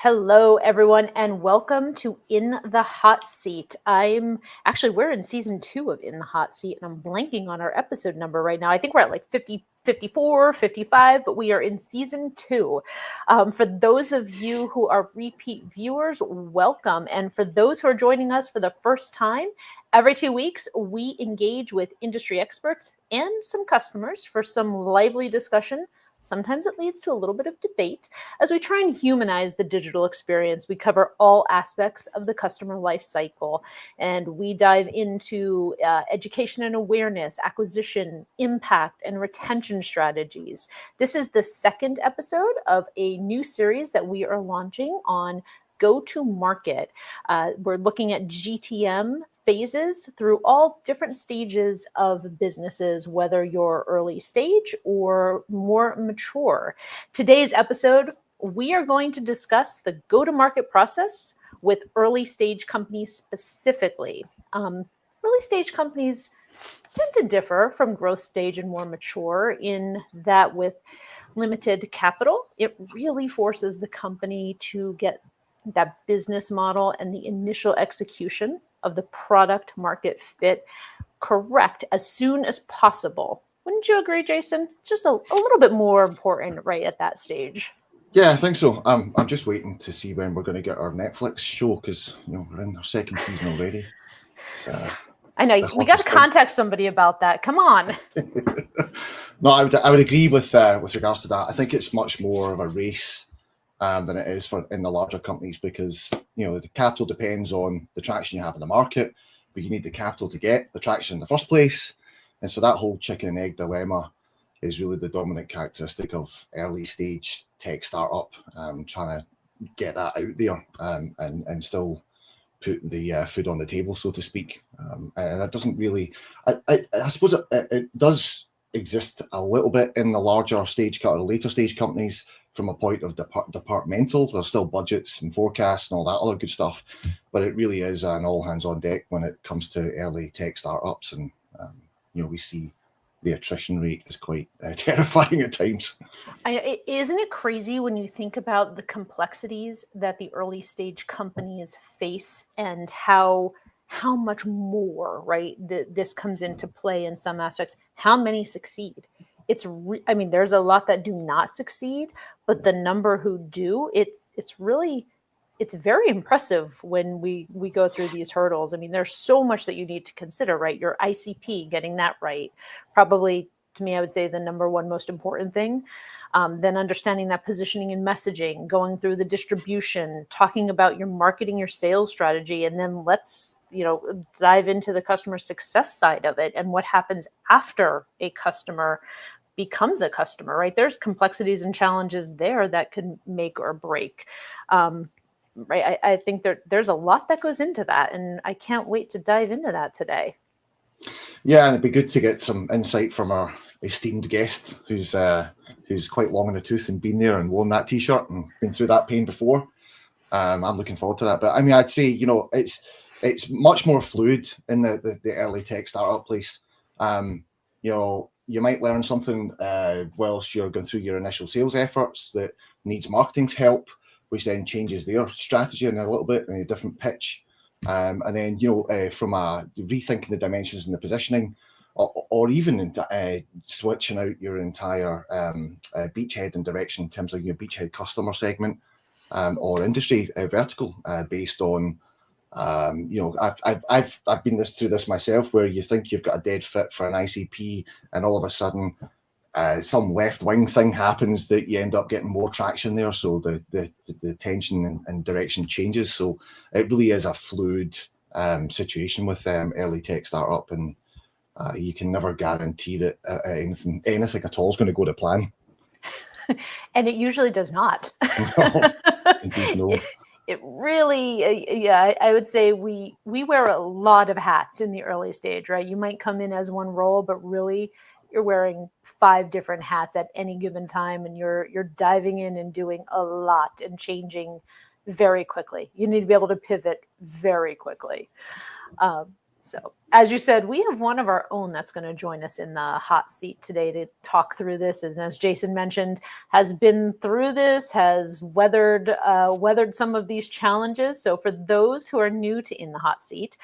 Hello, everyone, and welcome to In the Hot Seat. We're in season 2 of In the Hot Seat, and I'm blanking on our episode number right now. I think we're at like 50, 54, 55, but we are in season 2. For those of you who are repeat viewers, welcome. And for those who are joining us for the first time, every 2 weeks, we engage with industry experts and some customers for some lively discussion. Sometimes it leads to a little bit of debate. As we try and humanize the digital experience, we cover all aspects of the customer life cycle, and we dive into education and awareness, acquisition, impact, and retention strategies. This is the second episode of a new series that we are launching on go-to-market. We're looking at GTM phases through all different stages of businesses, whether you're early stage or more mature. Today's episode, we are going to discuss the go-to-market process with early stage companies specifically. Early stage companies tend to differ from growth stage and more mature in that with limited capital, it really forces the company to get that business model and the initial execution of the product market fit correct as soon as possible. Wouldn't you agree, Jason? It's just a little bit more important right at that stage. Yeah, I think so. I'm just waiting to see when we're going to get our Netflix show because we're in our second season already. I know we got to contact somebody about that. Come on. No, I would agree with regards to that. I think it's much more of a race than it is in the larger companies because the capital depends on the traction you have in the market, but you need the capital to get the traction in the first place. And so that whole chicken and egg dilemma is really the dominant characteristic of early stage tech startup, trying to get that out there and still put the food on the table, so to speak. And that doesn't really, I suppose it does exist a little bit in the larger stage or later stage companies from a point of departmental. There's still budgets and forecasts and all that other good stuff, but it really is an all hands on deck when it comes to early tech startups. And we see the attrition rate is quite terrifying at times. Isn't it crazy when you think about the complexities that the early stage companies face and how much more, right, this comes into play in some aspects? How many succeed? There's a lot that do not succeed, but the number who do, it's very impressive when we go through these hurdles. I mean, there's so much that you need to consider, right? Your ICP, getting that right. Probably, to me, I would say the number one most important thing. Then understanding that positioning and messaging, going through the distribution, talking about your marketing, your sales strategy, and then let's dive into the customer success side of it and what happens after a customer becomes a customer, right? There's complexities and challenges there that can make or break. Right. I think there's a lot that goes into that, and I can't wait to dive into that today. Yeah, and it'd be good to get some insight from our esteemed guest who's quite long in the tooth and been there and worn that t-shirt and been through that pain before. I'm looking forward to that. But I mean, I'd say, it's much more fluid in the early tech startup place. You might learn something whilst you're going through your initial sales efforts that needs marketing's help, which then changes their strategy in a little bit in a different pitch. And then, from rethinking the dimensions and the positioning, or even into switching out your entire beachhead and direction in terms of your beachhead customer segment or industry vertical based on, I've been through this myself, where you think you've got a dead fit for an ICP, and all of a sudden some left wing thing happens that you end up getting more traction there. So the tension and direction changes. So it really is a fluid situation with early tech startup, and you can never guarantee that anything at all is going to go to plan. And it usually does not. No, indeed, no. It really, I would say we wear a lot of hats in the early stage, right? You might come in as one role, but really you're wearing 5 different hats at any given time, and you're diving in and doing a lot and changing very quickly. You need to be able to pivot very quickly. So, as you said, we have one of our own that's going to join us in the hot seat today to talk through this. And as Jason mentioned, has been through this, has weathered some of these challenges. So, for those who are new to In the Hot Seat,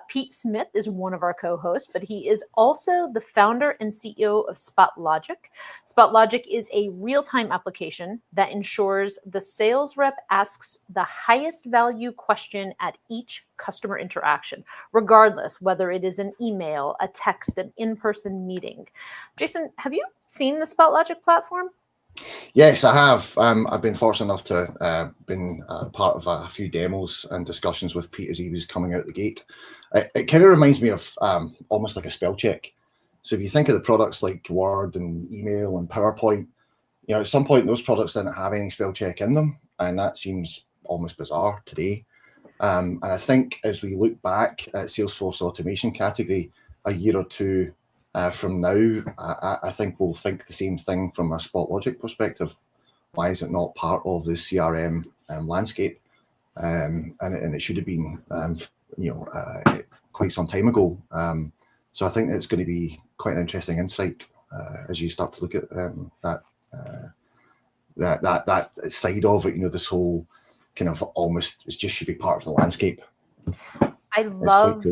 Pete Smith is one of our co-hosts, but he is also the founder and CEO of SpotLogic. SpotLogic is a real-time application that ensures the sales rep asks the highest value question at each customer interaction, regardless whether it is an email, a text, an in-person meeting. Jason, have you seen the SpotLogic platform? Yes, I have. I've been fortunate enough to been part of a few demos and discussions with Pete as he was coming out the gate. It kind of reminds me of almost like a spell check. So if you think of the products like Word and email and PowerPoint, at some point those products didn't have any spell check in them, and that seems almost bizarre today. And I think as we look back at Salesforce automation category a year or two from now, I think we'll think the same thing from a SpotLogic perspective. Why is it not part of the CRM landscape? And it should have been, quite some time ago. So I think it's going to be quite an interesting insight as you start to look at that side of it. This whole kind of almost it just should be part of the landscape. I love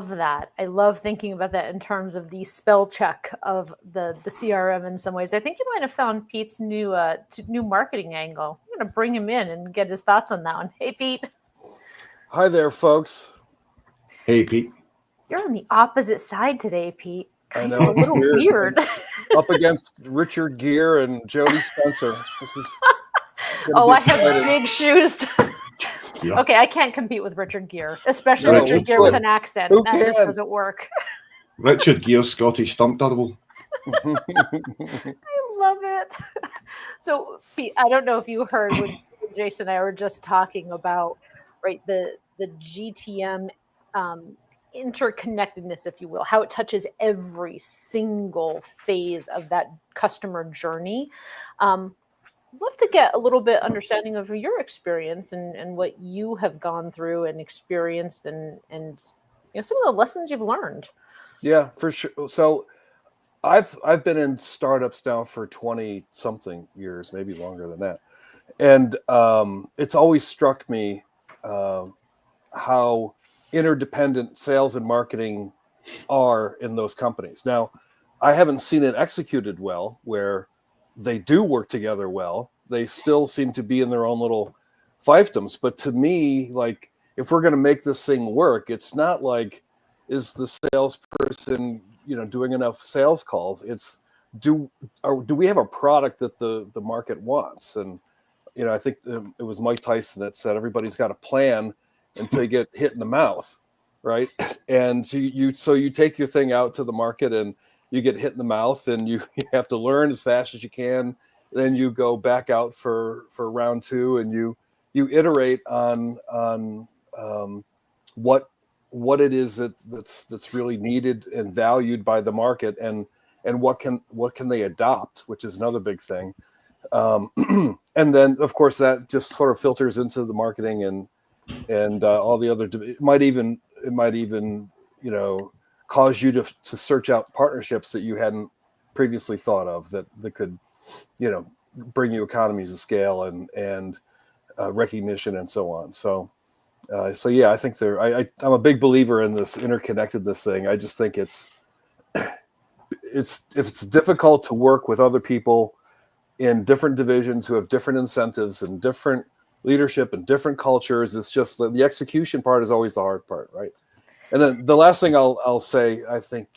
that. I love thinking about that in terms of the spell check of the CRM in some ways. I think you might have found Pete's new marketing angle. I'm going to bring him in and get his thoughts on that one. Hey, Pete. Hi there, folks. Hey, Pete. You're on the opposite side today, Pete. I know, a little weird. Up against Richard Gere and Jody Spencer. This is. I have big shoes. Yeah. Okay, I can't compete with Richard Gere, especially Richard Gere with an accent. That just doesn't work. Richard Gere, Scottish stunt double. I love it. So, Pete, I don't know if you heard when Jason and I were just talking about, right, the GTM interconnectedness, if you will, how it touches every single phase of that customer journey. Love to get a little bit understanding of your experience and what you have gone through and experienced and some of the lessons you've learned. Yeah, for sure. So I've been in startups now for 20 something years, maybe longer than that. And it's always struck me how interdependent sales and marketing are in those companies. Now, I haven't seen it executed well where they do work together well. They still seem to be in their own little fiefdoms. But to me, like, if we're going to make this thing work, it's not like, is the salesperson, doing enough sales calls? It's do we have a product that the market wants? And, I think it was Mike Tyson that said, everybody's got a plan until you get hit in the mouth. Right. And so you take your thing out to the market and you get hit in the mouth and you have to learn as fast as you can. Then you go back out for round 2 and you iterate on what it is that's really needed and valued by the market and what can they adopt, which is another big thing. And then of course that just sort of filters into the marketing and all the other. It might even cause you to search out partnerships that you hadn't previously thought of that could, bring you economies of scale and recognition and so on. So yeah, I think I'm a big believer in this interconnectedness thing. I just think it's difficult to work with other people in different divisions who have different incentives and different leadership and different cultures. It's just the execution part is always the hard part, right? And then the last thing I'll say, I think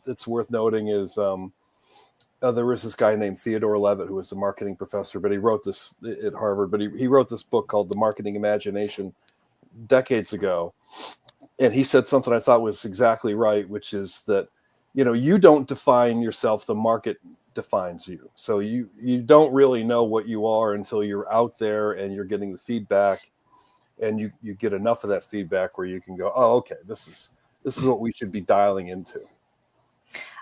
it's worth noting is there was this guy named Theodore Levitt who was a marketing professor, but he wrote this at Harvard, but he wrote this book called The Marketing Imagination decades ago. And he said something I thought was exactly right, which is that, you don't define yourself, the market defines you. So you don't really know what you are until you're out there and you're getting the feedback. And you get enough of that feedback where you can go, oh, okay, this is what we should be dialing into.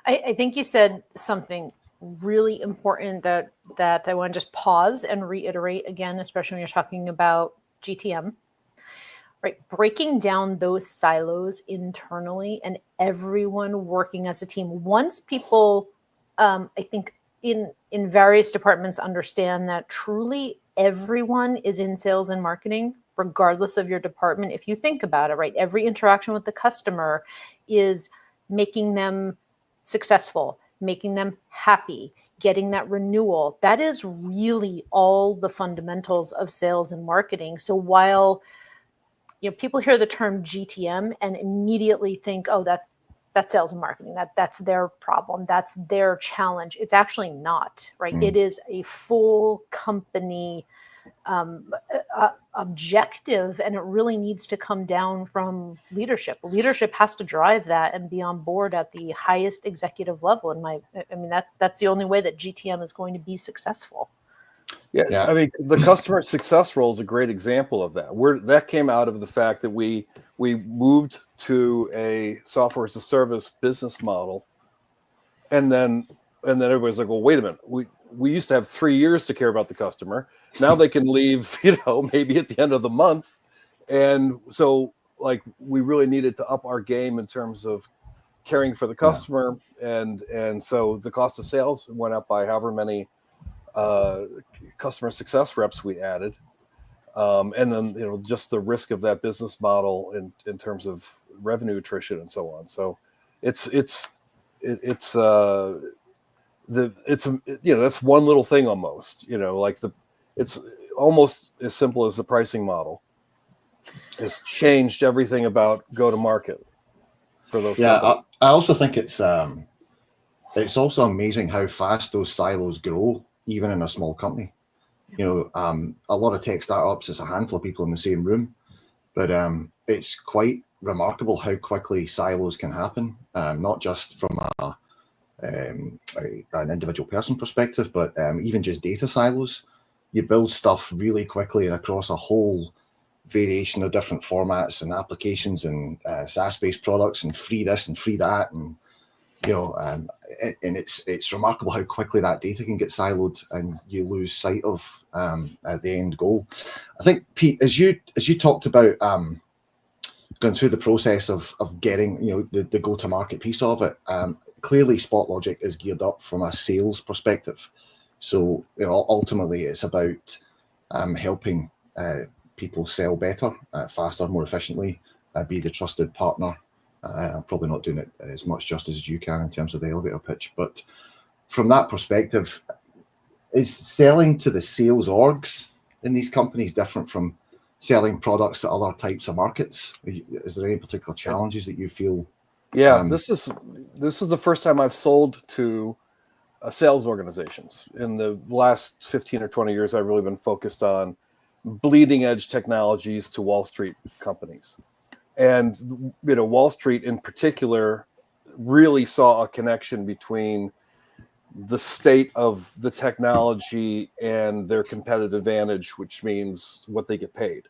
I think you said something really important that I want to just pause and reiterate again, especially when you're talking about GTM. Right, breaking down those silos internally and everyone working as a team. Once people, I think, in various departments understand that truly everyone is in sales and marketing, regardless of your department. If you think about it, right, every interaction with the customer is making them successful, making them happy, getting that renewal. That is really all the fundamentals of sales and marketing. So while people hear the term GTM and immediately think, oh, that's sales and marketing. That's their problem. That's their challenge. It's actually not, right? It is a full company objective, and it really needs to come down from leadership. Leadership has to drive that and be on board at the highest executive level. That's the only way that GTM is going to be successful. Yeah, I mean, the customer success role is a great example of that. That came out of the fact that we moved to a software as a service business model, and then everybody's like, well, wait a minute, we used to have 3 years to care about the customer. Now they can leave, maybe at the end of the month, and so like we really needed to up our game in terms of caring for the customer, and so the cost of sales went up by however many customer success reps we added, and then just the risk of that business model in terms of revenue attrition and so on. So it's that's one little thing almost. It's almost as simple as the pricing model. It's changed everything about go to market for those. I also think it's also amazing how fast those silos grow, even in a small company. A lot of tech startups, it's a handful of people in the same room, but it's quite remarkable how quickly silos can happen, not just from an individual person perspective, but even just data silos. You build stuff really quickly and across a whole variation of different formats and applications and SaaS-based products and free this and free that, and and it's remarkable how quickly that data can get siloed and you lose sight of the end goal. I think, Pete, as you talked about going through the process of getting the go-to-market piece of it, clearly SpotLogic is geared up from a sales perspective. So ultimately it's about helping people sell better, faster, more efficiently, be the trusted partner. I'm probably not doing it as much justice as you can in terms of the elevator pitch, but from that perspective, is selling to the sales orgs in these companies different from selling products to other types of markets? Is there any particular challenges that you feel? Yeah, this is the first time I've sold to sales organizations. In the last 15 or 20 years, I've really been focused on bleeding edge technologies to Wall Street companies. And Wall Street in particular really saw a connection between the state of the technology and their competitive advantage, which means what they get paid,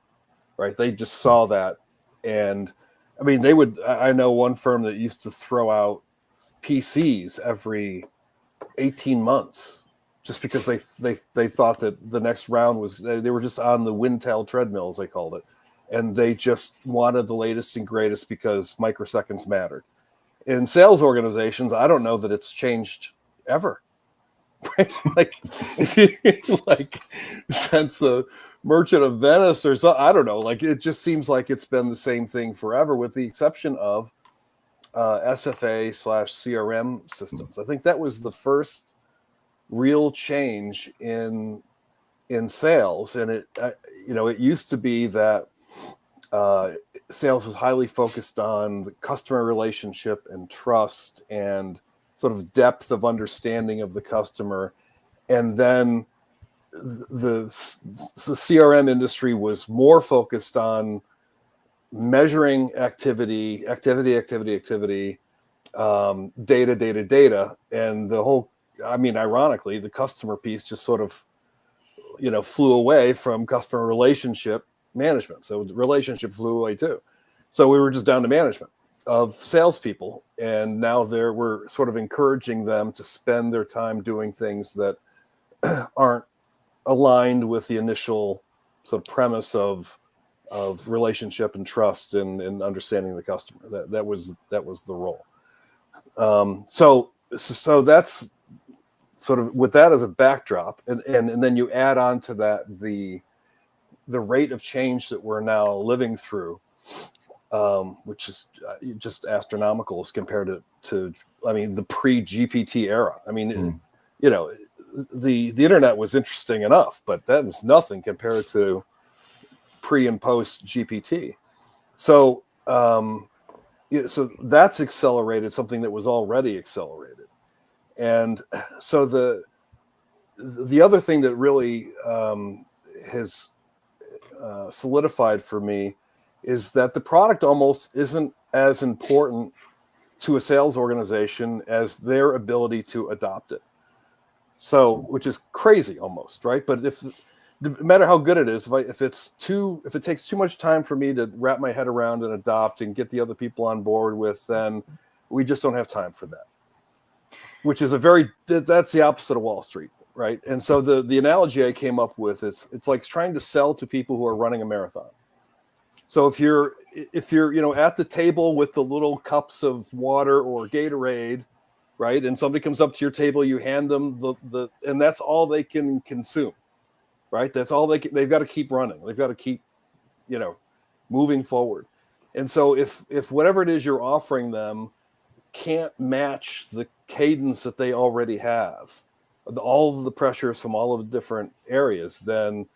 right? They just saw that. And I mean, I know one firm that used to throw out PCs every 18 months just because they thought that the next round was, they were just on the Wintel treadmill, as they called it. And they just wanted the latest and greatest because microseconds mattered. In sales organizations, I don't know that it's changed ever. Like since the Merchant of Venice or something, I don't know. Like it just seems like it's been the same thing forever, with the exception of SFA/CRM systems. I think that was the first real change in sales, and it used to be that sales was highly focused on the customer relationship and trust and sort of depth of understanding of the customer. And then the CRM industry was more focused on measuring activity, data. And the whole, ironically, the customer piece just sort of, flew away from customer relationship management. So the relationship flew away too. So we were just down to management. salespeople, and now we're sort of encouraging them to spend their time doing things that aren't aligned with the initial sort of premise of relationship and trust and understanding the customer. That was the role. So that's sort of with that as a backdrop, and then you add on to that the rate of change that we're now living through, which is just astronomical as compared to I mean, the pre-GPT era. I mean, you know, the internet was interesting enough, but that was nothing compared to pre and post GPT. So so that's accelerated something that was already accelerated. And so the other thing that really has solidified for me is that the product almost isn't as important to a sales organization as their ability to adopt it. So, which is crazy almost, right? But no matter how good it is, if it takes too much time for me to wrap my head around and adopt and get the other people on board with, then we just don't have time for that. Which is that's the opposite of Wall Street, right? And so the analogy I came up with is it's like trying to sell to people who are running a marathon. So if you're at the table with the little cups of water or Gatorade, right, and somebody comes up to your table, you hand them and that's all they can consume, right? That's all they've got to keep running. They've got to keep, moving forward. And so if whatever it is you're offering them can't match the cadence that they already have, all of the pressures from all of the different areas, then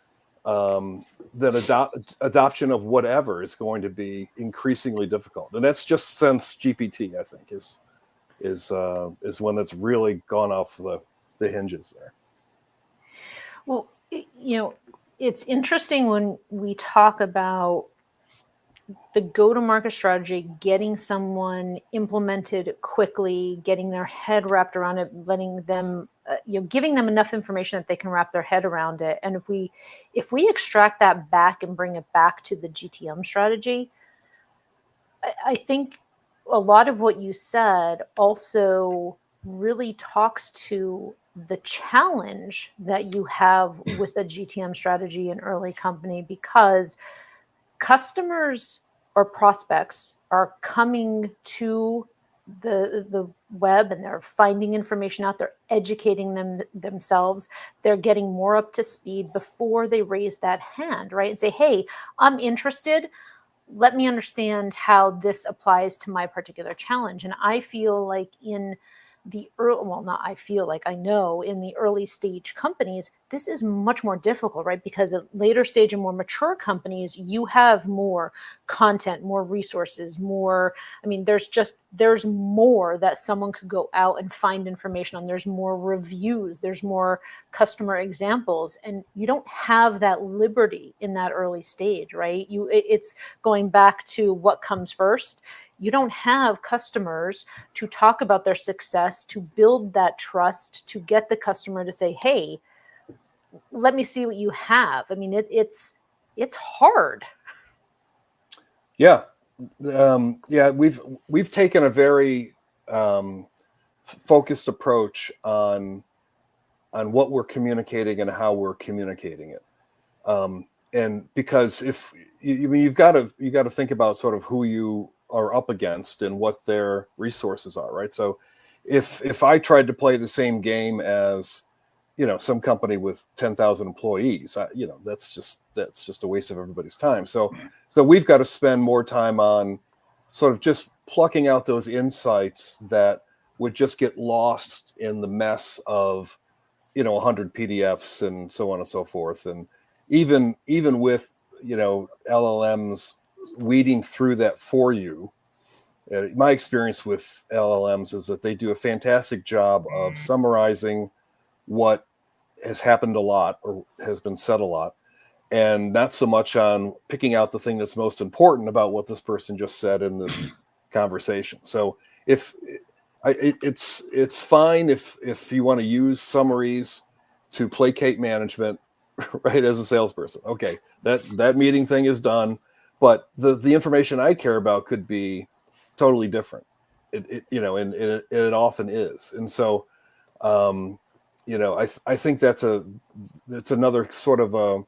adoption of whatever is going to be increasingly difficult. And that's just since GPT, I think, is when it's really gone off the hinges there. Well, it's interesting when we talk about the go-to-market strategy, getting someone implemented quickly, getting their head wrapped around it, letting them, giving them enough information that they can wrap their head around it. And if we extract that back and bring it back to the GTM strategy, I think a lot of what you said also really talks to the challenge that you have with a GTM strategy in early company, because customers or prospects are coming to the web and they're finding information out, they're educating themselves, they're getting more up to speed before they raise that hand, right? And say, hey, I'm interested. Let me understand how this applies to my particular challenge. And I feel like in the I know in the early stage companies, this is much more difficult, right? Because at later stage and more mature companies, you have more content, more resources, there's more that someone could go out and find information on. There's more reviews, there's more customer examples, and you don't have that liberty in that early stage, right? It's going back to what comes first. You don't have customers to talk about their success, to build that trust, to get the customer to say, hey, let me see what you have. I mean, it's hard. Yeah. We've taken a very focused approach on what we're communicating and how we're communicating it. And because you've got to think about sort of who you are up against and what their resources are, right? So if I tried to play the same game as some company with 10,000 employees, that's just a waste of everybody's time. So we've got to spend more time on sort of just plucking out those insights that would just get lost in the mess of 100 PDFs and so on and so forth. And even with LLMs weeding through that for you, my experience with LLMs is that they do a fantastic job of summarizing what has happened a lot or has been said a lot, and not so much on picking out the thing that's most important about what this person just said in this conversation. So it's fine if you want to use summaries to placate management, right, as a salesperson. Okay, that meeting thing is done, but the information I care about could be totally different. And it often is. And so, I think that's another sort of a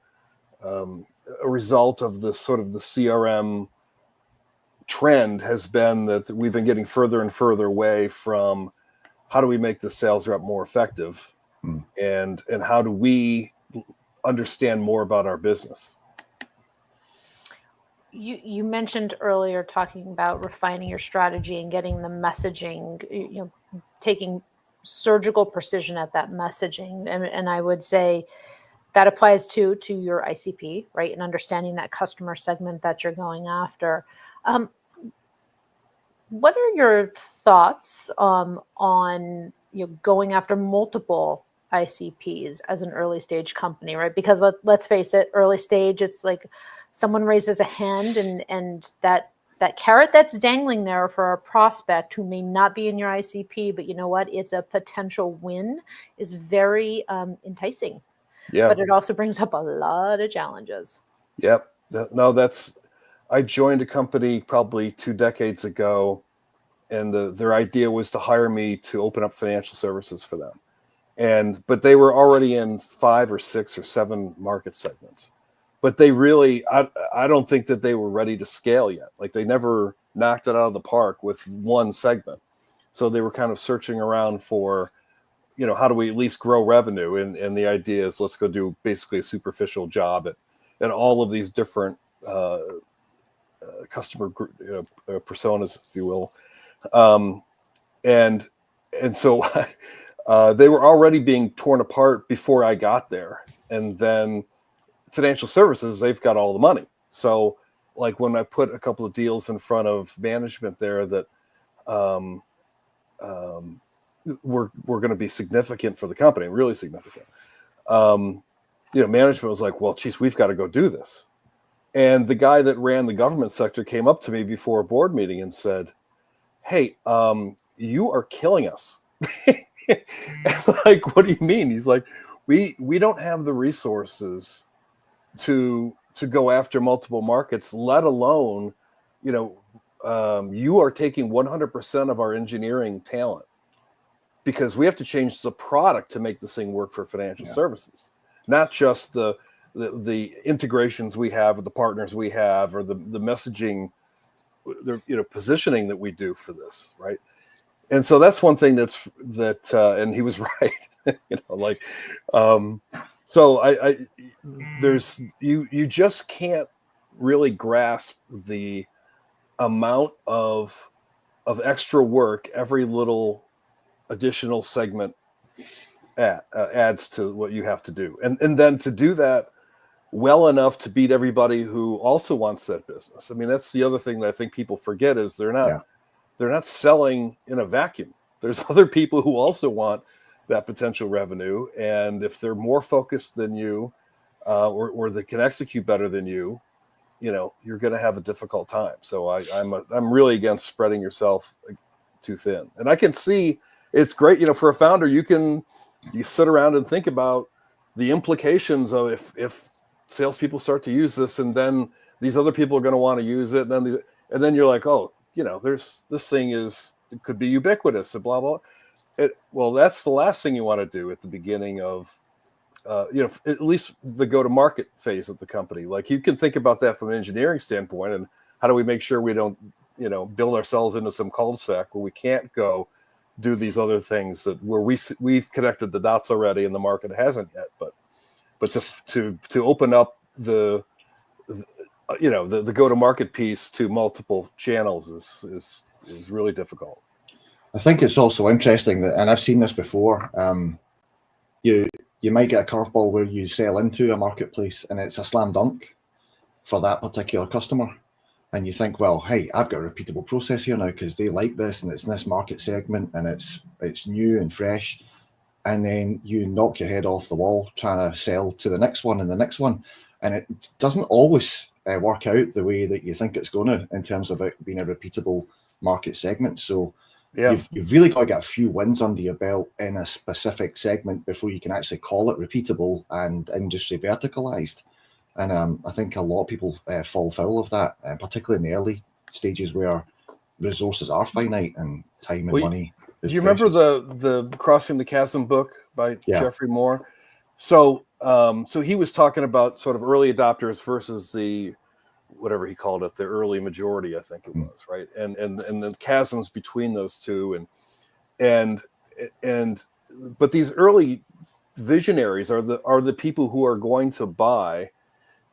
result of the sort of the CRM trend has been that we've been getting further and further away from how do we make the sales rep more effective, and how do we understand more about our business. You mentioned earlier talking about refining your strategy and getting the messaging, taking surgical precision at that messaging. And I would say that applies to your ICP, right? And understanding that customer segment that you're going after. What are your thoughts on going after multiple ICPs as an early stage company, right? Because let's face it, early stage, it's like someone raises a hand and that carrot that's dangling there for a prospect who may not be in your ICP, but you know what? It's a potential win, is very enticing. Yeah. But it also brings up a lot of challenges. Yep. No, I joined a company probably 2 decades ago, and their idea was to hire me to open up financial services for them. But they were already in 5 or 6 or 7 market segments. But they really, I don't think that they were ready to scale yet. Like, they never knocked it out of the park with one segment. So they were kind of searching around for, how do we at least grow revenue? And the idea is, let's go do basically a superficial job at all of these different customer personas, if you will. And so they were already being torn apart before I got there. And then financial services, they've got all the money. So, like, when I put a couple of deals in front of management there that were going to be significant for the company, really significant, management was like, well, geez, we've got to go do this. And the guy that ran the government sector came up to me before a board meeting and said, hey, you are killing us. Like, what do you mean? He's like, we don't have the resources to go after multiple markets, let alone, you are taking 100% of our engineering talent, because we have to change the product to make this thing work for financial services, not just the integrations we have with the partners we have, or the messaging, positioning that we do for this, right? And so that's one thing and he was right. So there's you just can't really grasp the amount of extra work every little additional segment adds to what you have to do, and then to do that well enough to beat everybody who also wants that business. I mean, that's the other thing that I think people forget, is they're not selling in a vacuum. There's other people who also want that potential revenue, and if they're more focused than you, or they can execute better than you, you're going to have a difficult time. So I'm really against spreading yourself too thin. And I can see it's great, for a founder, you sit around and think about the implications of if salespeople start to use this, and then these other people are going to want to use it, and then you're like, oh, there's this thing it could be ubiquitous and blah blah. Well, that's the last thing you want to do at the beginning of, at least the go-to-market phase of the company. Like, you can think about that from an engineering standpoint, and how do we make sure we don't, build ourselves into some cul-de-sac where we can't go do these other things where we've connected the dots already and the market hasn't yet. But to open up the go-to-market piece to multiple channels is really difficult. I think it's also interesting that, and I've seen this before, you might get a curveball where you sell into a marketplace and it's a slam dunk for that particular customer. And you think, well, hey, I've got a repeatable process here now because they like this, and it's in this market segment, and it's new and fresh. And then you knock your head off the wall trying to sell to the next one and the next one. And it doesn't always work out the way that you think it's going to, in terms of it being a repeatable market segment. So you've really got to get a few wins under your belt in a specific segment before you can actually call it repeatable and industry verticalized. And I think a lot of people fall foul of that, particularly in the early stages, where resources are finite and time and money. Do you remember the Crossing the Chasm book by Jeffrey Moore? So he was talking about sort of early adopters versus the, whatever he called it, the early majority, I think it was, right? And the chasms between those two, but these early visionaries are the people who are going to buy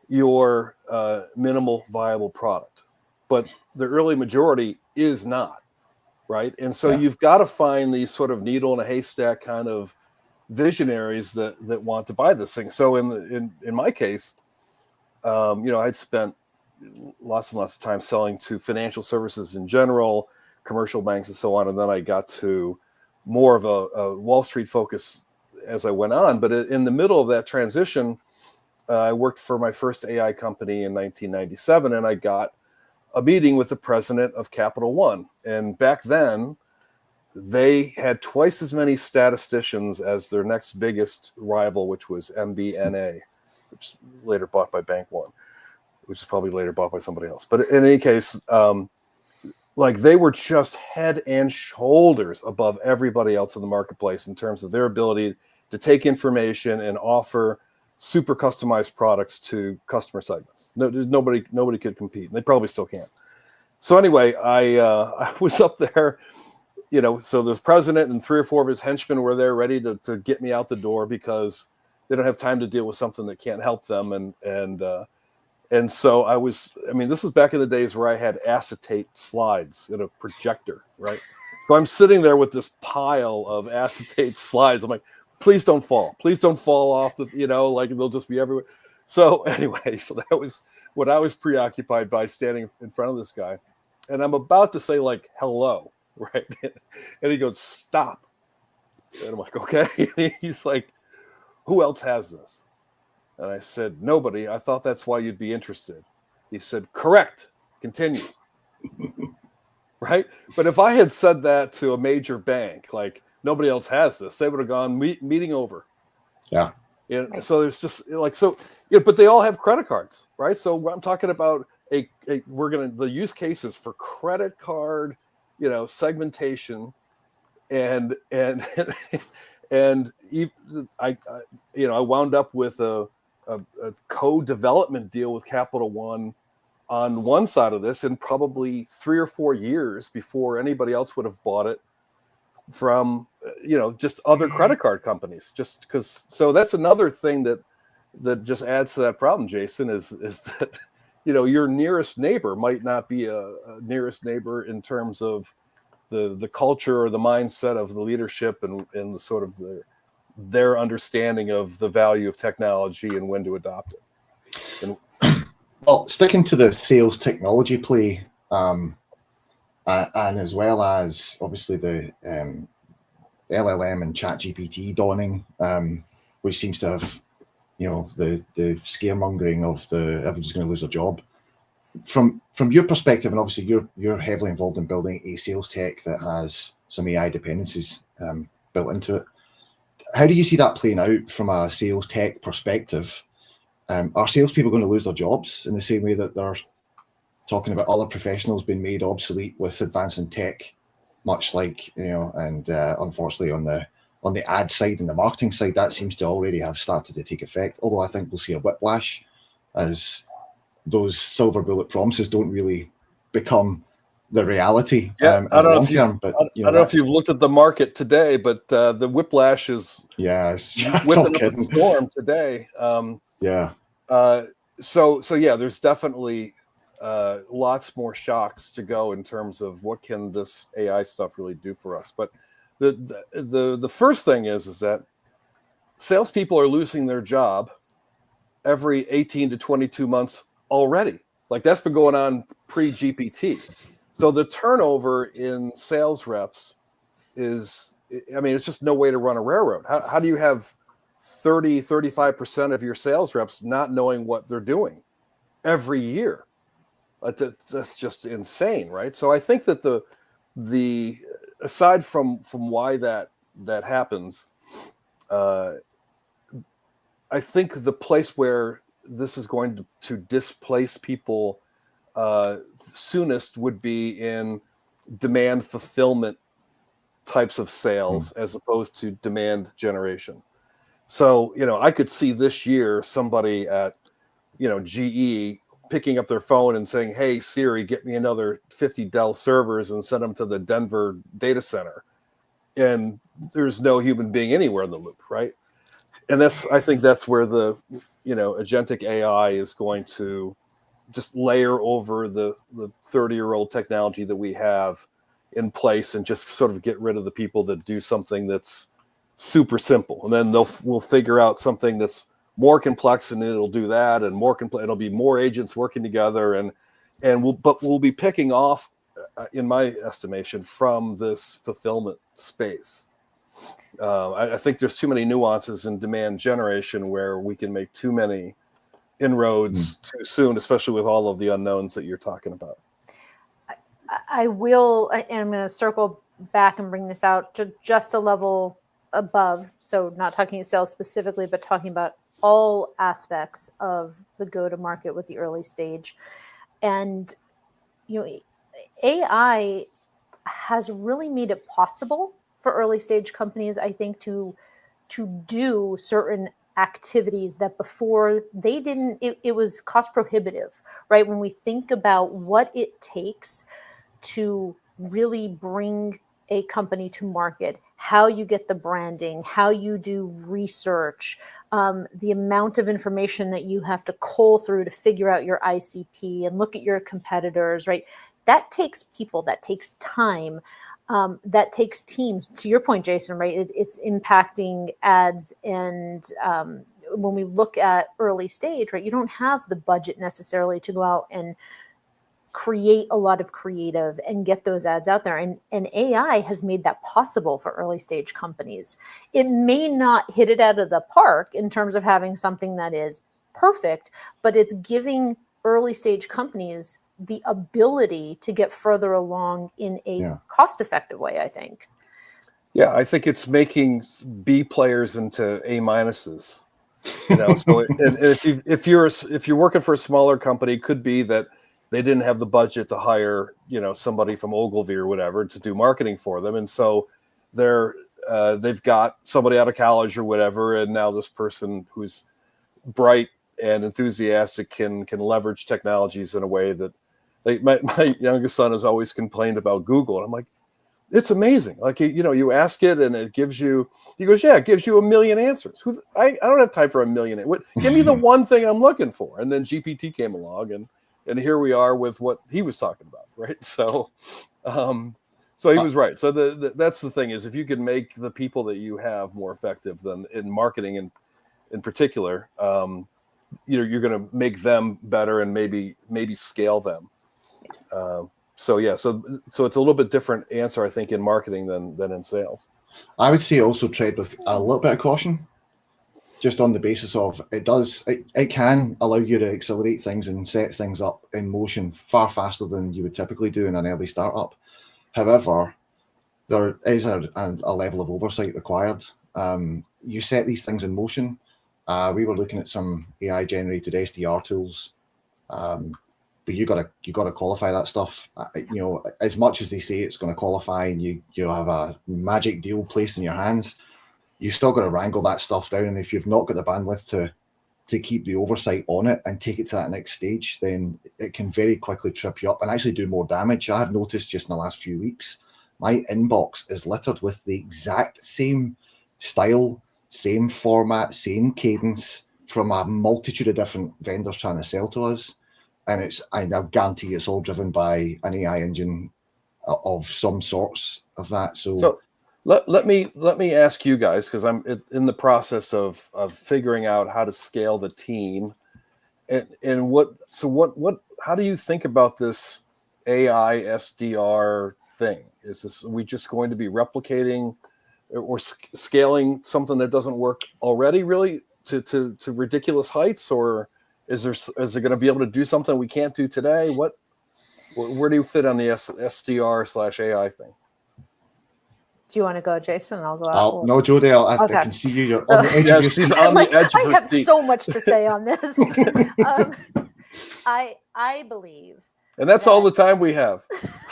your minimal viable product, but the early majority is not, right? And so you've got to find these sort of needle in a haystack kind of visionaries that want to buy this thing. So in my case, I'd spent lots and lots of time selling to financial services in general, commercial banks and so on, and then I got to more of a Wall Street focus as I went on. But in the middle of that transition, I worked for my first AI company in 1997, and I got a meeting with the president of Capital One. And back then, they had twice as many statisticians as their next biggest rival, which was MBNA, which is later bought by Bank One, which is probably later bought by somebody else. But in any case, they were just head and shoulders above everybody else in the marketplace in terms of their ability to take information and offer super customized products to customer segments. Nobody could compete, and they probably still can't. So anyway, I was up there, so the president and 3 or 4 of his henchmen were there ready to get me out the door because they don't have time to deal with something that can't help them. And so this was back in the days where I had acetate slides in a projector, right? So I'm sitting there with this pile of acetate slides. I'm like, please don't fall off they'll just be everywhere. So anyway, so that was what I was preoccupied by, standing in front of this guy. And I'm about to say hello, right? And he goes, stop. And I'm like, okay. And he's like, who else has this? And I said, nobody. I thought that's why you'd be interested. He said, correct. Continue. Right? But if I had said that to a major bank, nobody else has this, they would have gone, meeting over. Yeah. So there's just but they all have credit cards, right? So I'm talking about the use cases for credit card, segmentation, and I wound up with a co-development deal with Capital One on one side of this, and probably 3 or 4 years before anybody else would have bought it from just other credit card companies, just because. So that's another thing that just adds to that problem, Jason, is that your nearest neighbor might not be a nearest neighbor in terms of the culture or the mindset of the leadership and the sort of their understanding of the value of technology and when to adopt it. Well, sticking to the sales technology play, and as well as obviously the LLM and ChatGPT dawning, which seems to have, the scaremongering of everybody's going to lose their job. From your perspective, and obviously you're heavily involved in building a sales tech that has some AI dependencies built into it. How do you see that playing out from a sales tech perspective? Are salespeople going to lose their jobs in the same way that they're talking about other professionals being made obsolete with advancing tech, much like, and unfortunately on the ad side and the marketing side, that seems to already have started to take effect. Although I think we'll see a whiplash as those silver bullet promises don't really become the reality in the long term. But I don't know if you've looked at the market today, but the whiplash is whipping up a storm today. So there's definitely lots more shocks to go in terms of what can this AI stuff really do for us. But the first thing is that salespeople are losing their job every 18 to 22 months already. That's been going on pre-GPT. So the turnover in sales reps is, it's just no way to run a railroad. How do you have 35% of your sales reps not knowing what they're doing every year? That's just insane, right? So I think that the aside from why that happens, I think the place where this is going to displace people soonest would be in demand fulfillment types of sales as opposed to demand generation. So, I could see this year somebody at, GE picking up their phone and saying, "Hey, Siri, get me another 50 Dell servers and send them to the Denver data center." And there's no human being anywhere in the loop, right? And I think that's where the, agentic AI is going to just layer over the 30-year-old technology that we have in place and just sort of get rid of the people that do something that's super simple. And then we'll figure out something that's more complex, and it'll do that, and more complex. It'll be more agents working together, and we'll be picking off, in my estimation, from this fulfillment space. I think there's too many nuances in demand generation where we can make too many inroads too soon, especially with all of the unknowns that you're talking about. I will, and I'm going to circle back and bring this out to just a level above. So not talking sales specifically, but talking about all aspects of the go-to-market with the early stage. And, AI has really made it possible for early stage companies, I think, to do certain activities that before they didn't, it was cost prohibitive, right? When we think about what it takes to really bring a company to market, how you get the branding, how you do research, the amount of information that you have to cull through to figure out your ICP and look at your competitors, right? That takes people, that takes time, that takes teams. To your point, Jason, right? It's impacting ads. And when we look at early stage, right, you don't have the budget necessarily to go out and create a lot of creative and get those ads out there. And AI has made that possible for early stage companies. It may not hit it out of the park in terms of having something that is perfect, but it's giving early stage companies the ability to get further along in a cost-effective way, I think. Yeah, I think it's making B players into A minuses. So and if you're working for a smaller company, it could be that they didn't have the budget to hire, somebody from Ogilvy or whatever to do marketing for them, and so they've got somebody out of college or whatever, and now this person who's bright and enthusiastic can leverage technologies in a way that my youngest son has always complained about Google, and I'm like, it's amazing. Like, you ask it and it gives you, he goes, yeah, it gives you a million answers. I don't have time for a million. Give me the one thing I'm looking for. And then GPT came along, and here we are with what he was talking about, right? So he was right. So that's the thing, is if you can make the people that you have more effective than in marketing in particular, you're going to make them better and maybe scale them. So it's a little bit different answer, I think, in marketing than in sales. I would say also tread with a little bit of caution, just on the basis of it can allow you to accelerate things and set things up in motion far faster than you would typically do in an early startup. However, there is a level of oversight required. You set these things in motion. We were looking at some AI generated SDR tools. But you gotta qualify that stuff. As much as they say it's going to qualify and you have a magic deal placed in your hands, you still got to wrangle that stuff down. And if you've not got the bandwidth to keep the oversight on it and take it to that next stage, then it can very quickly trip you up and actually do more damage. I have noticed just in the last few weeks, my inbox is littered with the exact same style, same format, same cadence from a multitude of different vendors trying to sell to us. And I guarantee it's all driven by an AI engine of some sorts of that. So let me ask you guys, because I'm in the process of figuring out how to scale the team, and how do you think about this AI SDR thing? Are we just going to be replicating or scaling something that doesn't work already, really to ridiculous heights, or is it going to be able to do something we can't do today? Where do you fit on the SDR/AI thing? Do you want to go, Jason? I'll go out. No, Jody, I can see you. You're on the edge of your seat. She's on the edge of her seat. I have so much to say on this. I believe And that's all the time we have.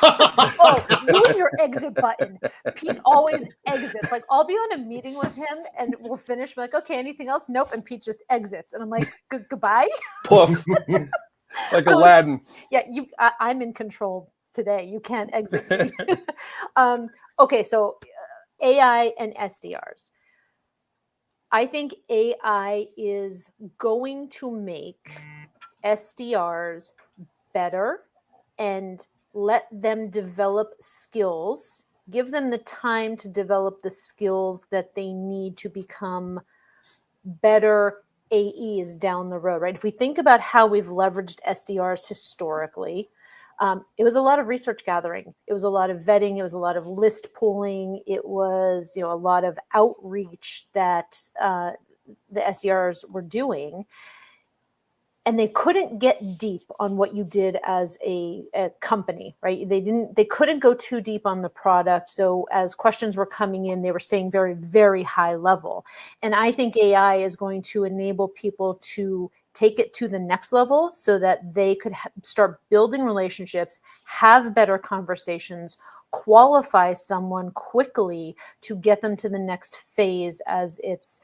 Oh, you and your exit button. Pete always exits. Like, I'll be on a meeting with him and we'll finish. We're like, okay, anything else? Nope. And Pete just exits. And I'm like, goodbye. Poof. Like Aladdin. Yeah, I'm in control today. You can't exit me. Okay, so AI and SDRs. I think AI is going to make SDRs better and let them develop skills, give them the time to develop the skills that they need to become better AEs down the road, right? If we think about how we've leveraged SDRs historically, it was a lot of research gathering. It was a lot of vetting. It was a lot of list pooling. It was, a lot of outreach that the SDRs were doing. And they couldn't get deep on what you did as a company, right? They couldn't go too deep on the product. So as questions were coming in, they were staying very, very high level. And I think AI is going to enable people to take it to the next level so that they could start building relationships, have better conversations, qualify someone quickly to get them to the next phase as it's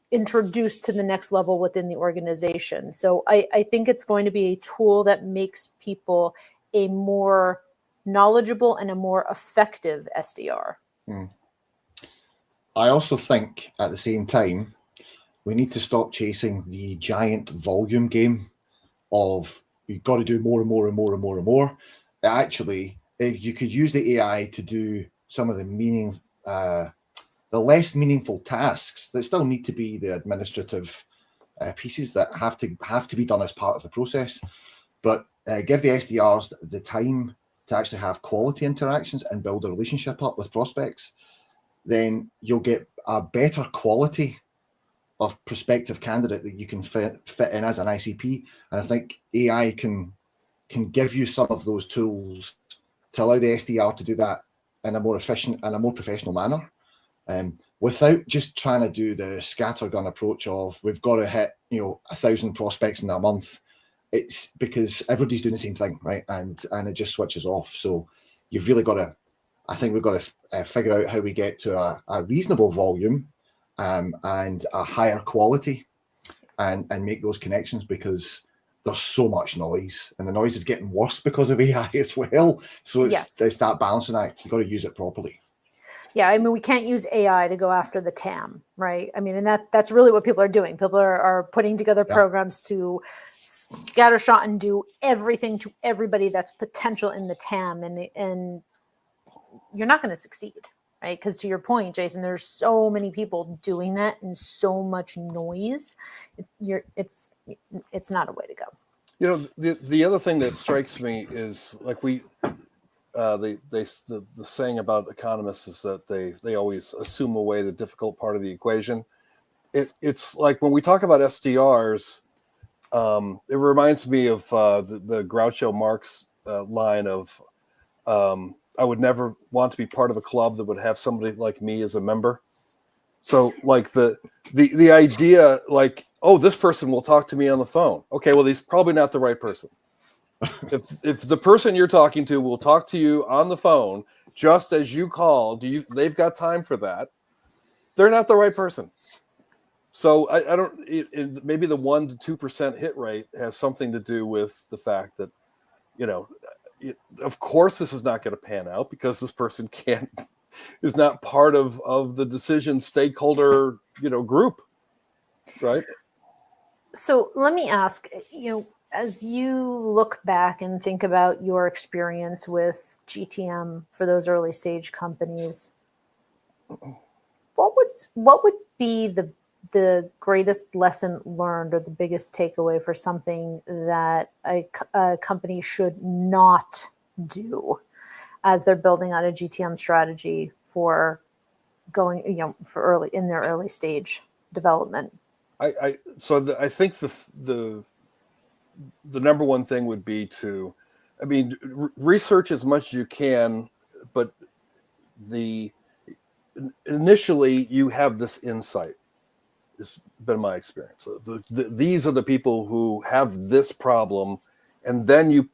introduced to the next level within the organization. So I think it's going to be a tool that makes people a more knowledgeable and a more effective SDR. I also think at the same time, we need to stop chasing the giant volume game of you've got to do more and more and more and more and more. Actually, if you could use the AI to do some of the less meaningful tasks that still need to be the administrative pieces that have to be done as part of the process, but give the SDRs the time to actually have quality interactions and build a relationship up with prospects, then you'll get a better quality of prospective candidate that you can fit in as an ICP. And I think AI can give you some of those tools to allow the SDR to do that in a more efficient and a more professional manner. Without just trying to do the scattergun approach of we've got to hit 1,000 prospects in a month. It's because everybody's doing the same thing, right? And it just switches off. So you've really got to, I think we've got to figure out how we get to a reasonable volume and a higher quality and make those connections, because there's so much noise and the noise is getting worse because of AI as well. So it's that balancing act. You've got to use it properly. Yeah, I mean, we can't use AI to go after the TAM, right? I mean, and that's really what people are doing. People are putting together programs to scattershot and do everything to everybody that's potential in the TAM, and you're not going to succeed, right? Because to your point, Jason, there's so many people doing that and so much noise. It's not a way to go. The other thing that strikes me is like the saying about economists is that they always assume away the difficult part of the equation. It's like when we talk about SDRs, it reminds me of the Groucho Marx line of I would never want to be part of a club that would have somebody like me as a member. So like the idea, like, oh, this person will talk to me on the phone. Okay, well, he's probably not the right person. If the person you're talking to will talk to you on the phone just as you call, they've got time for that, they're not the right person. So I don't. Maybe the 1% to 2% hit rate has something to do with the fact that, of course, this is not going to pan out because this person is not part of the decision stakeholder group, right? So let me ask, as you look back and think about your experience with GTM for those early stage companies, what would be the greatest lesson learned or the biggest takeaway for something that a company should not do as they're building out a GTM strategy for going, in their early stage development? I think the number one thing would be to, research as much as you can, but initially you have this insight. It's been my experience. These are the people who have this problem, and then you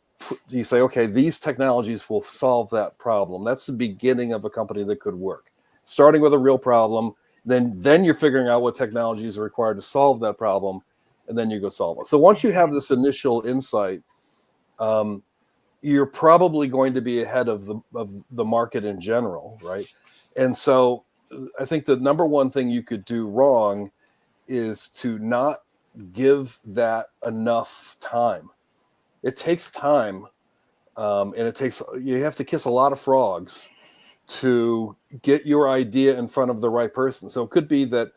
you say, okay, these technologies will solve that problem. That's the beginning of a company that could work. Starting with a real problem, then you're figuring out what technologies are required to solve that problem, and then you go solve it. So once you have this initial insight, you're probably going to be ahead of the market in general, right? And so I think the number one thing you could do wrong is to not give that enough time. It takes time, and you have to kiss a lot of frogs to get your idea in front of the right person. So it could be that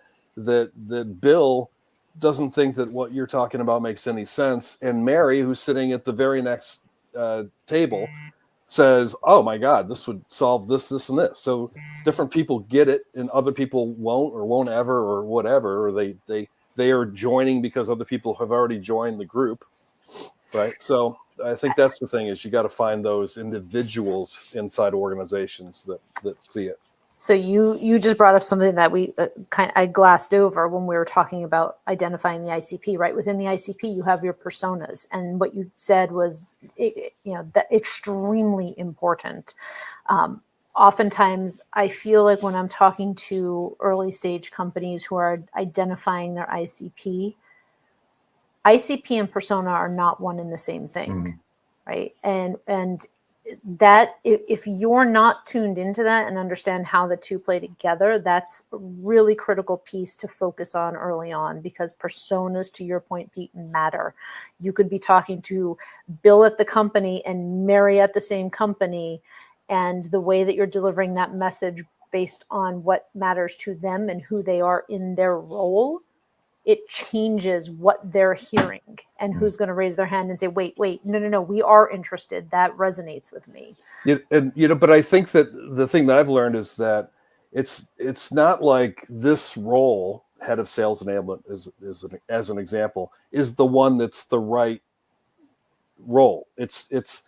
Bill doesn't think that what you're talking about makes any sense, and Mary, who's sitting at the very next table, says, "Oh my God, this would solve this, this, and this." So different people get it, and other people won't ever, or whatever, or they are joining because other people have already joined the group, right? So I think that's the thing, is you got to find those individuals inside organizations that see it. So you just brought up something that we I glassed over when we were talking about identifying the ICP, right? Within the ICP, you have your personas, and what you said was, that extremely important. Oftentimes, I feel like when I'm talking to early stage companies who are identifying their ICP and persona are not one and the same thing, right? And that if you're not tuned into that and understand how the two play together, that's a really critical piece to focus on early on, because personas, to your point, Pete, matter. You could be talking to Bill at the company and Mary at the same company, and the way that you're delivering that message based on what matters to them and who they are in their role, it changes what they're hearing and who's going to raise their hand and say, wait, no, we are interested. That resonates with me. But I think that the thing that I've learned is that it's not like this role, head of sales enablement, as an example, is the one that's the right role. It's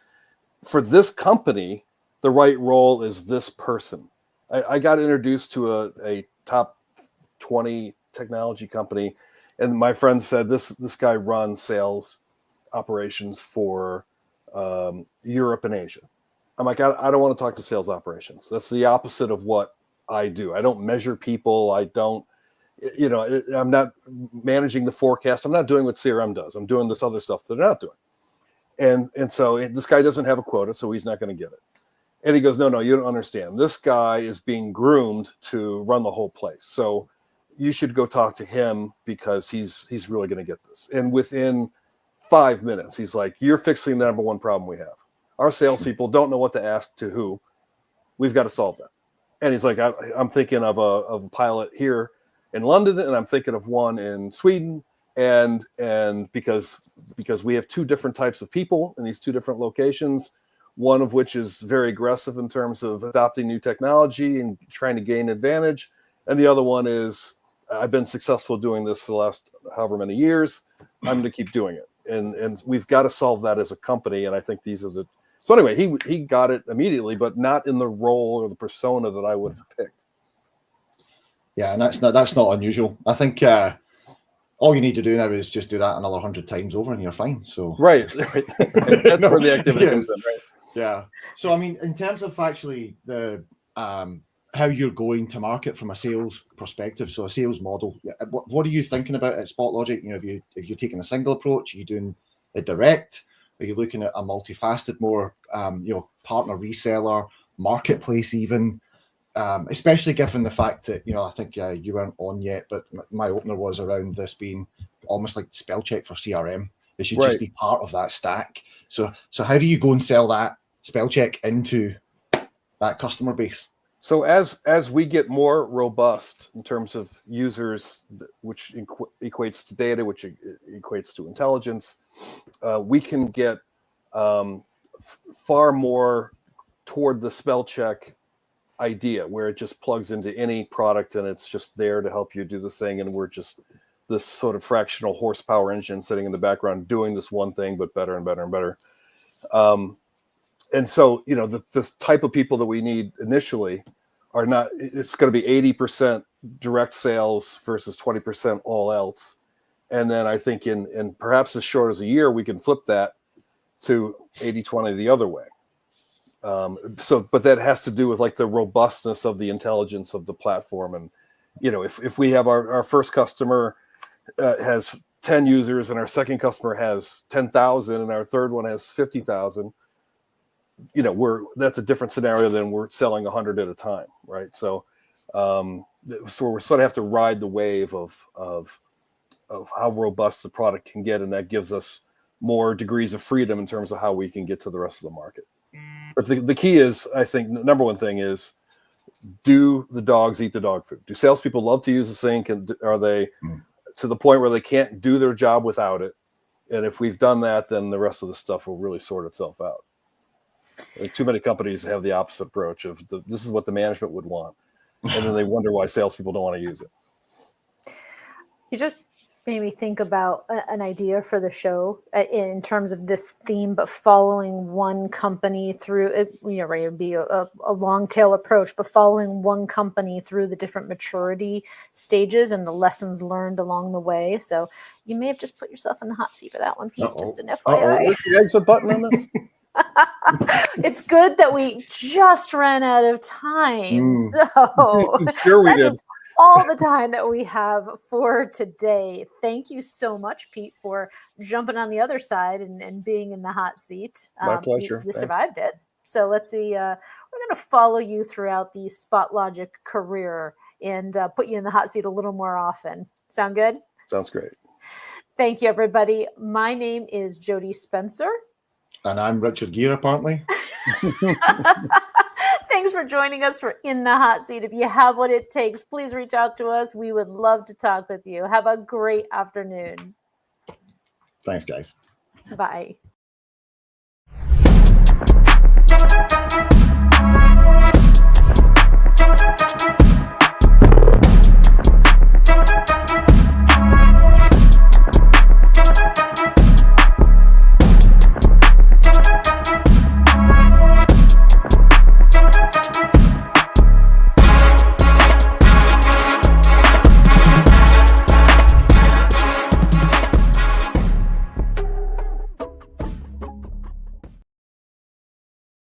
for this company, the right role is this person. I got introduced to a top 20 technology company, and my friend said, this guy runs sales operations for Europe and Asia. I'm like, I don't want to talk to sales operations. That's the opposite of what I do. I don't measure people. I don't, I'm not managing the forecast. I'm not doing what CRM does. I'm doing this other stuff that they're not doing. And so this guy doesn't have a quota, so he's not going to get it. And he goes, no, you don't understand. This guy is being groomed to run the whole place. So you should go talk to him, because he's really going to get this. And within 5 minutes, he's like, you're fixing the number one problem we have. Our salespeople don't know what to ask to who. We've got to solve that. And he's like, I'm thinking of a pilot here in London, and I'm thinking of one in Sweden. And because we have two different types of people in these two different locations, one of which is very aggressive in terms of adopting new technology and trying to gain advantage. And the other one is, I've been successful doing this for the last however many years. I'm going to keep doing it. And we've got to solve that as a company. And I think these are so anyway, he got it immediately, but not in the role or the persona that I would have picked. Yeah, and that's not unusual. I think all you need to do now is just do that another 100 times over, and you're fine. So right. That's where the activity comes in, right? Yeah. So I mean, in terms of actually the how you're going to market from a sales perspective, so a sales model, what are you thinking about at SpotLogic? Have you taking a single approach? Are you doing a direct? Are you looking at a multifaceted, more partner, reseller, marketplace even? Especially given the fact that I think you weren't on yet, but my opener was around this being almost like spell check for CRM. It should just be part of that stack. So how do you go and sell that spell check into that customer base? So as we get more robust in terms of users, which equates to data, which equates to intelligence, we can get far more toward the spell check idea, where it just plugs into any product and it's just there to help you do the thing, and we're just this sort of fractional horsepower engine sitting in the background doing this one thing, but better and better and better. And so, the type of people that we need initially are not, it's going to be 80% direct sales versus 20% all else. And then I think in perhaps as short as a year, we can flip that to 80-20 the other way. But that has to do with like the robustness of the intelligence of the platform. And, if we have our first customer has 10 users and our second customer has 10,000 and our third one has 50,000, that's a different scenario than we're selling 100 at a time. Right. So we sort of have to ride the wave of how robust the product can get. And that gives us more degrees of freedom in terms of how we can get to the rest of the market. But the key is, I think, the number one thing is, do the dogs eat the dog food? Do salespeople love to use the sync, and are they to the point where they can't do their job without it? And if we've done that, then the rest of the stuff will really sort itself out. Too many companies have the opposite approach of this is what the management would want, and then they wonder why salespeople don't want to use it. You just made me think about an idea for the show in terms of this theme, but following one company through it, it'd be a long tail approach, but following one company through the different maturity stages and the lessons learned along the way. So you may have just put yourself in the hot seat for that one, Pete. Just an FYI. What's the exit button on this? It's good that we just ran out of time. So sure we did. All the time that we have for today. Thank you so much, Pete, for jumping on the other side and being in the hot seat. My pleasure. You survived it. So let's see. We're going to follow you throughout the SpotLogic career and put you in the hot seat a little more often. Sound good? Sounds great. Thank you, everybody. My name is Jody Spencer. And I'm Richard Gere, apparently. Thanks for joining us for In the Hot Seat. If you have what it takes, please reach out to us. We would love to talk with you. Have a great afternoon. Thanks, guys. Bye.